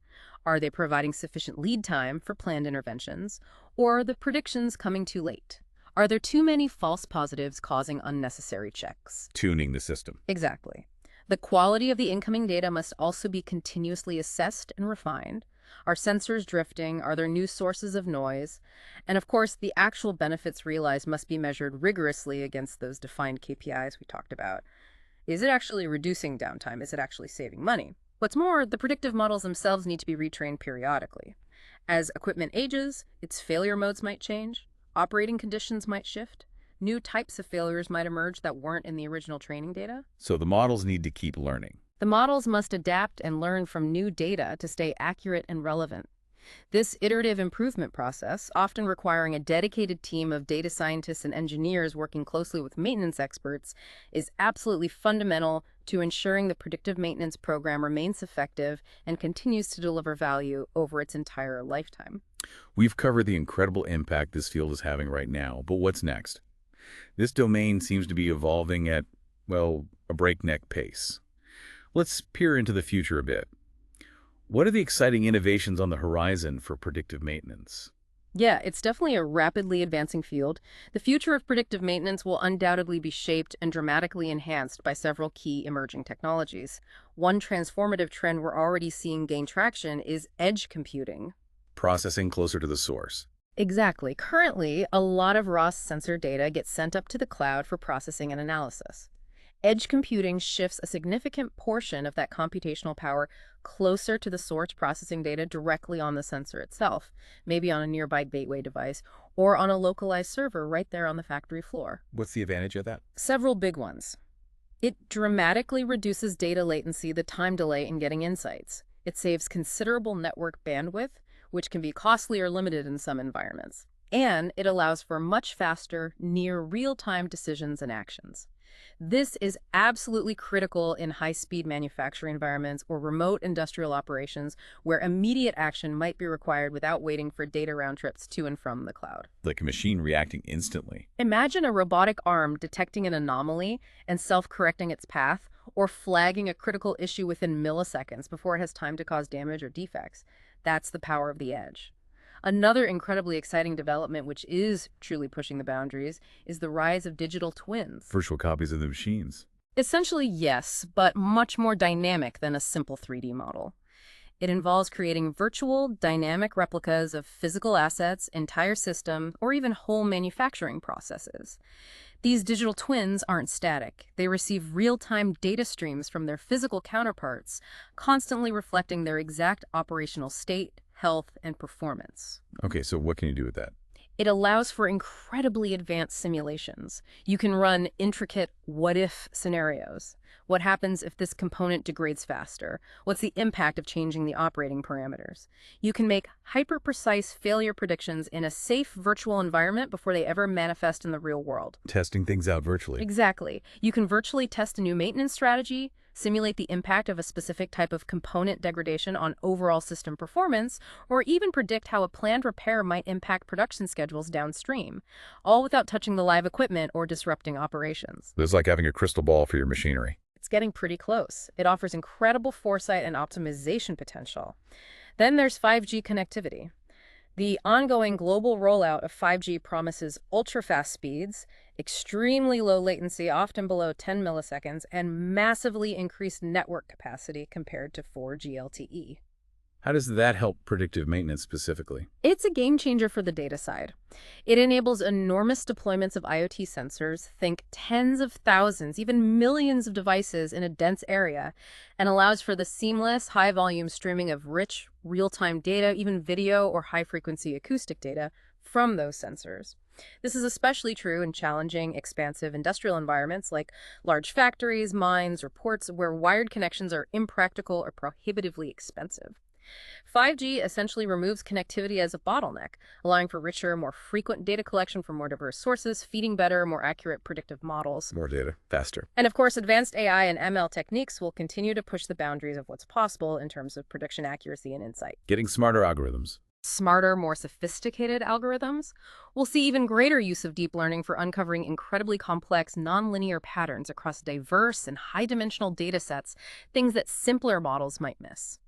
Are they providing sufficient lead time for planned interventions? Or are the predictions coming too late? Are there too many false positives causing unnecessary checks? Tuning the system. Exactly. The quality of the incoming data must also be continuously assessed and refined. Are sensors drifting? Are there new sources of noise? And of course, the actual benefits realized must be measured rigorously against those defined KPIs we talked about. Is it actually reducing downtime? Is it actually saving money? What's more, the predictive models themselves need to be retrained periodically. As equipment ages, its failure modes might change, operating conditions might shift, new types of failures might emerge that weren't in the original training data. So the models need to keep learning. The models must adapt and learn from new data to stay accurate and relevant. This iterative improvement process, often requiring a dedicated team of data scientists and engineers working closely with maintenance experts, is absolutely fundamental to ensuring the predictive maintenance program remains effective and continues to deliver value over its entire lifetime. We've covered the incredible impact this field is having right now, but what's next? This domain seems to be evolving at, well, a breakneck pace. Let's peer into the future a bit. What are the exciting innovations on the horizon for predictive maintenance? Yeah, it's definitely a rapidly advancing field. The future of predictive maintenance will undoubtedly be shaped and dramatically enhanced by several key emerging technologies. One transformative trend we're already seeing gain traction is edge computing. Processing closer to the source. Exactly. Currently, a lot of raw sensor data gets sent up to the cloud for processing and analysis. Edge computing shifts a significant portion of that computational power closer to the source processing data directly on the sensor itself, maybe on a nearby gateway device or on a localized server right there on the factory floor. What's the advantage of that? Several big ones. It dramatically reduces data latency, the time delay in getting insights. It saves considerable network bandwidth, which can be costly or limited in some environments. And it allows for much faster, near real-time decisions and actions. This is absolutely critical in high-speed manufacturing environments or remote industrial operations where immediate action might be required without waiting for data round trips to and from the cloud. Like a machine reacting instantly. Imagine a robotic arm detecting an anomaly and self-correcting its path, or flagging a critical issue within milliseconds before it has time to cause damage or defects. That's the power of the edge. Another incredibly exciting development, which is truly pushing the boundaries, is the rise of digital twins. Virtual copies of the machines. Essentially, yes, but much more dynamic than a simple 3D model. It involves creating virtual, dynamic replicas of physical assets, entire systems, or even whole manufacturing processes. These digital twins aren't static. They receive real-time data streams from their physical counterparts, constantly reflecting their exact operational state, health, and performance. Okay, so what can you do with that? It allows for incredibly advanced simulations. You can run intricate what-if scenarios. What happens if this component degrades faster? What's the impact of changing the operating parameters? You can make hyper-precise failure predictions in a safe virtual environment before they ever manifest in the real world. Testing things out virtually. Exactly. You can virtually test a new maintenance strategy, simulate the impact of a specific type of component degradation on overall system performance, or even predict how a planned repair might impact production schedules downstream, all without touching the live equipment or disrupting operations. It's like having a crystal ball for your machinery. It's getting pretty close. It offers incredible foresight and optimization potential. Then there's 5G connectivity. The ongoing global rollout of 5G promises ultra-fast speeds, extremely low latency, often below 10 milliseconds, and massively increased network capacity compared to 4G LTE. How does that help predictive maintenance specifically? It's a game changer for the data side. It enables enormous deployments of IoT sensors, think tens of thousands, even millions of devices in a dense area, and allows for the seamless, high-volume streaming of rich, real-time data, even video or high-frequency acoustic data from those sensors. This is especially true in challenging, expansive industrial environments like large factories, mines, or ports where wired connections are impractical or prohibitively expensive. 5G essentially removes connectivity as a bottleneck, allowing for richer, more frequent data collection from more diverse sources, feeding better, more accurate predictive models. More data, faster. And of course, advanced AI and ML techniques will continue to push the boundaries of what's possible in terms of prediction accuracy and insight. Getting smarter algorithms. Smarter, more sophisticated algorithms will see even greater use of deep learning for uncovering incredibly complex, nonlinear patterns across diverse and high-dimensional data sets, things that simpler models might miss.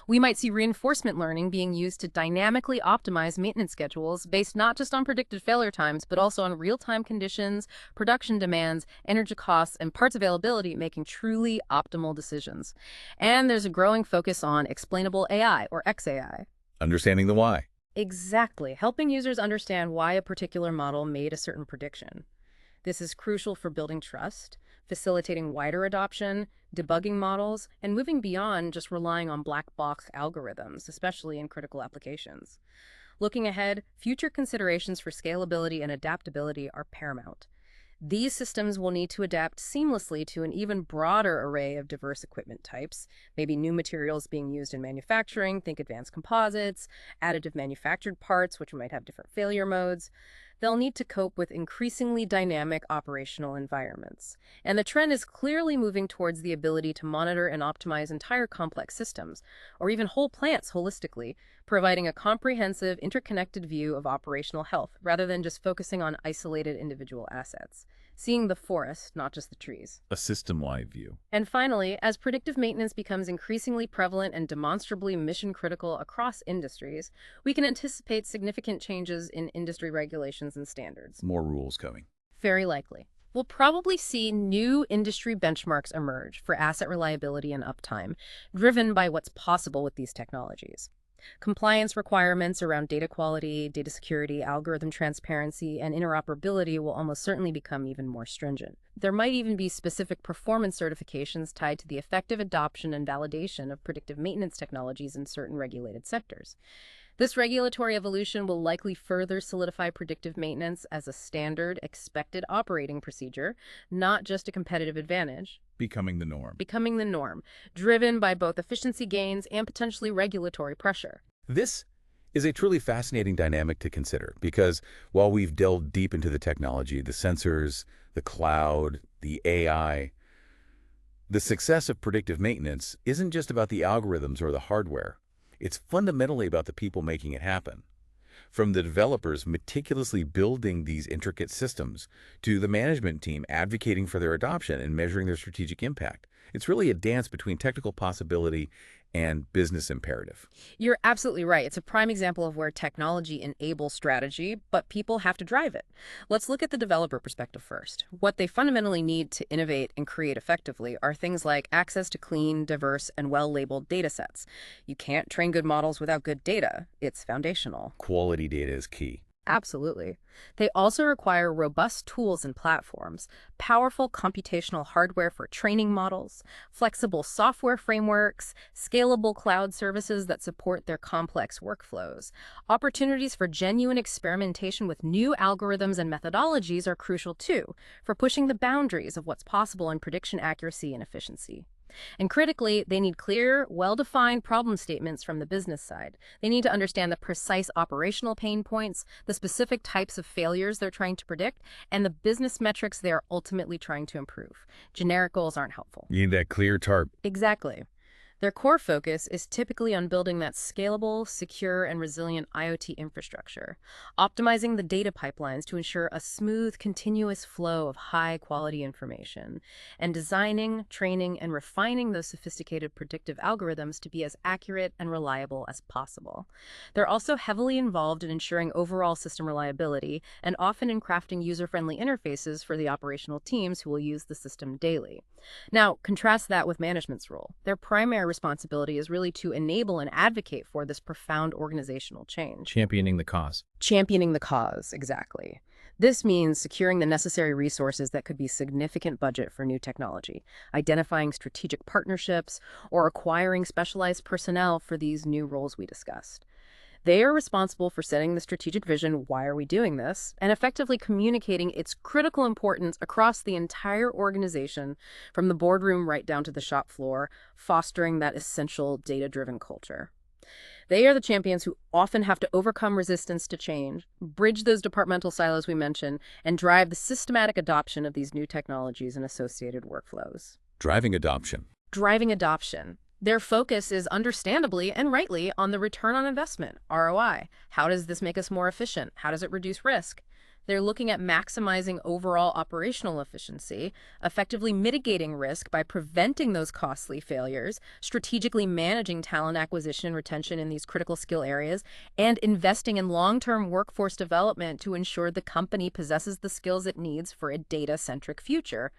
We might see reinforcement learning being used to dynamically optimize maintenance schedules based not just on predicted failure times, but also on real-time conditions, production demands, energy costs, and parts availability, making truly optimal decisions. And there's a growing focus on explainable AI, or XAI. Understanding the why. Exactly, helping users understand why a particular model made a certain prediction. This is crucial for building trust, facilitating wider adoption, debugging models, and moving beyond just relying on black box algorithms, especially in critical applications. Looking ahead, future considerations for scalability and adaptability are paramount. These systems will need to adapt seamlessly to an even broader array of diverse equipment types, maybe new materials being used in manufacturing, think advanced composites, additive manufactured parts, which might have different failure modes. They'll need to cope with increasingly dynamic operational environments. And the trend is clearly moving towards the ability to monitor and optimize entire complex systems, or even whole plants holistically, providing a comprehensive, interconnected view of operational health, rather than just focusing on isolated individual assets. Seeing the forest, not just the trees. A system-wide view. And finally, as predictive maintenance becomes increasingly prevalent and demonstrably mission-critical across industries, we can anticipate significant changes in industry regulations and standards. More rules coming. Very likely. We'll probably see new industry benchmarks emerge for asset reliability and uptime, driven by what's possible with these technologies. Compliance requirements around data quality, data security, algorithm transparency, and interoperability will almost certainly become even more stringent. There might even be specific performance certifications tied to the effective adoption and validation of predictive maintenance technologies in certain regulated sectors. This regulatory evolution will likely further solidify predictive maintenance as a standard, expected operating procedure, not just a competitive advantage. Becoming the norm. Becoming the norm, driven by both efficiency gains and potentially regulatory pressure. This is a truly fascinating dynamic to consider because while we've delved deep into the technology, the sensors, the cloud, the AI, the success of predictive maintenance isn't just about the algorithms or the hardware. It's fundamentally about the people making it happen. From the developers meticulously building these intricate systems to the management team advocating for their adoption and measuring their strategic impact. It's really a dance between technical possibility and business imperative. You're absolutely right. It's a prime example of where technology enables strategy, but people have to drive it. Let's look at the developer perspective first. What they fundamentally need to innovate and create effectively are things like access to clean, diverse, and well-labeled data sets. You can't train good models without good data. It's foundational. Quality data is key. Absolutely. They also require robust tools and platforms, powerful computational hardware for training models, flexible software frameworks, scalable cloud services that support their complex workflows. Opportunities for genuine experimentation with new algorithms and methodologies are crucial too, for pushing the boundaries of what's possible in prediction accuracy and efficiency. And critically, they need clear, well-defined problem statements from the business side. They need to understand the precise operational pain points, the specific types of failures they're trying to predict, and the business metrics they are ultimately trying to improve. Generic goals aren't helpful. You need that clear tarp. Exactly. Their core focus is typically on building that scalable, secure, and resilient IoT infrastructure, optimizing the data pipelines to ensure a smooth, continuous flow of high-quality information, and designing, training, and refining those sophisticated predictive algorithms to be as accurate and reliable as possible. They're also heavily involved in ensuring overall system reliability and often in crafting user-friendly interfaces for the operational teams who will use the system daily. Now, contrast that with management's role. Their primary responsibility is really to enable and advocate for this profound organizational change. Championing the cause. Championing the cause, exactly. This means securing the necessary resources that could be significant budget for new technology, identifying strategic partnerships, or acquiring specialized personnel for these new roles we discussed. They are responsible for setting the strategic vision, why are we doing this, and effectively communicating its critical importance across the entire organization, from the boardroom right down to the shop floor, fostering that essential data-driven culture. They are the champions who often have to overcome resistance to change, bridge those departmental silos we mentioned, and drive the systematic adoption of these new technologies and associated workflows. Driving adoption. Driving adoption. Their focus is understandably and rightly on the return on investment, ROI. How does this make us more efficient? How does it reduce risk? They're looking at maximizing overall operational efficiency, effectively mitigating risk by preventing those costly failures, strategically managing talent acquisition and retention in these critical skill areas, and investing in long-term workforce development to ensure the company possesses the skills it needs for a data-centric future.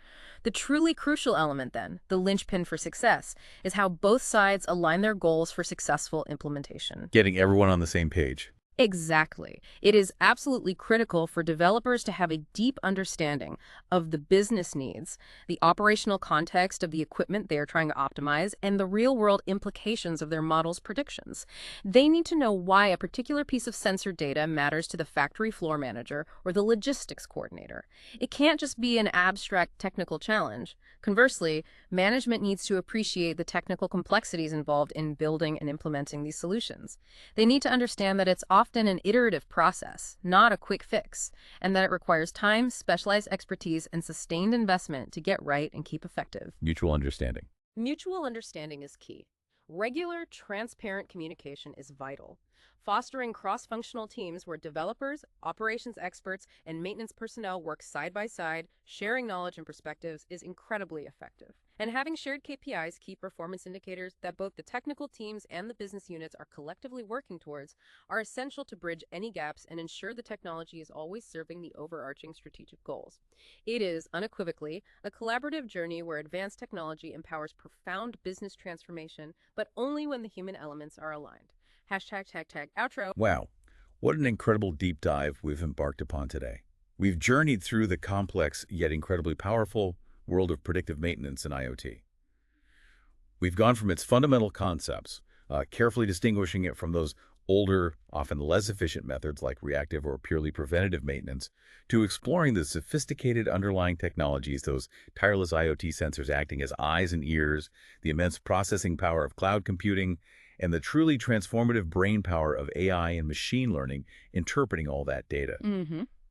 The truly crucial element, then, the linchpin for success, is how both sides align their goals for successful implementation. Getting everyone on the same page. Exactly. It is absolutely critical for developers to have a deep understanding of the business needs, the operational context of the equipment they are trying to optimize, and the real-world implications of their model's predictions. They need to know why a particular piece of sensor data matters to the factory floor manager or the logistics coordinator. It can't just be an abstract technical challenge. Conversely, management needs to appreciate the technical complexities involved in building and implementing these solutions. They need to understand that it's often an iterative process, not a quick fix, and that it requires time, specialized expertise, and sustained investment to get right and keep effective. Mutual understanding. Mutual understanding is key. Regular, transparent communication is vital. Fostering cross-functional teams where developers, operations experts, and maintenance personnel work side by side, sharing knowledge and perspectives is incredibly effective. And having shared KPIs, key performance indicators that both the technical teams and the business units are collectively working towards, are essential to bridge any gaps and ensure the technology is always serving the overarching strategic goals. It is, unequivocally, a collaborative journey where advanced technology empowers profound business transformation, but only when the human elements are aligned. #outro. Wow, what an incredible deep dive we've embarked upon today. We've journeyed through the complex yet incredibly powerful world of predictive maintenance and IoT. We've gone from its fundamental concepts, carefully distinguishing it from those older, often less efficient methods like reactive or purely preventative maintenance, to exploring the sophisticated underlying technologies, those tireless IoT sensors acting as eyes and ears, the immense processing power of cloud computing, and the truly transformative brain power of AI and machine learning interpreting all that data.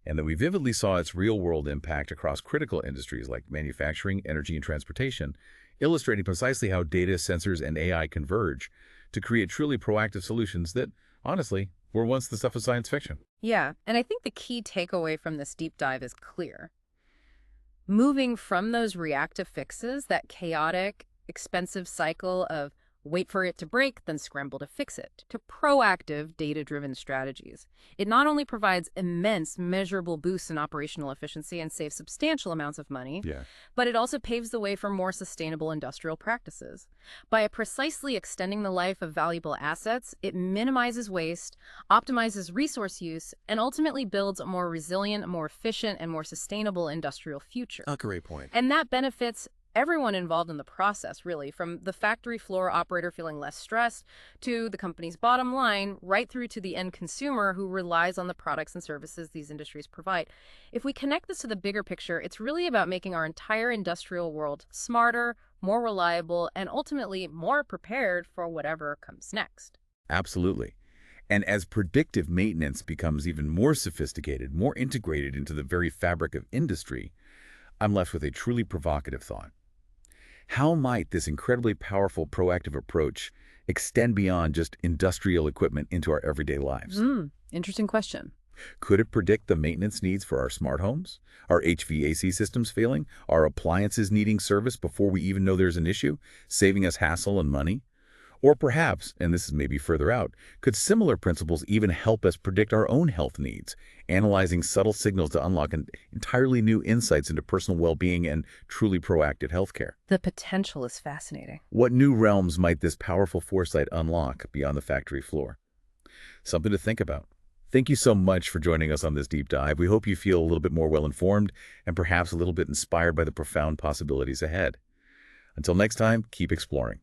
And that we vividly saw its real-world impact across critical industries like manufacturing, energy, and transportation, illustrating precisely how data, sensors, and AI converge to create truly proactive solutions that, honestly, were once the stuff of science fiction. Yeah, and I think the key takeaway from this deep dive is clear. Moving from those reactive fixes, that chaotic, expensive cycle of wait for it to break, then scramble to fix it, to proactive, data-driven strategies. It not only provides immense, measurable boosts in operational efficiency and saves substantial amounts of money, but it also paves the way for more sustainable industrial practices. By precisely extending the life of valuable assets, it minimizes waste, optimizes resource use, and ultimately builds a more resilient, more efficient, and more sustainable industrial future. A great point. And that benefits everyone involved in the process, really, from the factory floor operator feeling less stressed to the company's bottom line, right through to the end consumer who relies on the products and services these industries provide. If we connect this to the bigger picture, it's really about making our entire industrial world smarter, more reliable, and ultimately more prepared for whatever comes next. Absolutely. And as predictive maintenance becomes even more sophisticated, more integrated into the very fabric of industry, I'm left with a truly provocative thought. How might this incredibly powerful proactive approach extend beyond just industrial equipment into our everyday lives? Interesting question. Could it predict the maintenance needs for our smart homes, our HVAC systems failing, our appliances needing service before we even know there's an issue, saving us hassle and money? Or perhaps, and this is maybe further out, could similar principles even help us predict our own health needs, analyzing subtle signals to unlock entirely new insights into personal well-being and truly proactive healthcare? The potential is fascinating. What new realms might this powerful foresight unlock beyond the factory floor? Something to think about. Thank you so much for joining us on this deep dive. We hope you feel a little bit more well-informed and perhaps a little bit inspired by the profound possibilities ahead. Until next time, keep exploring.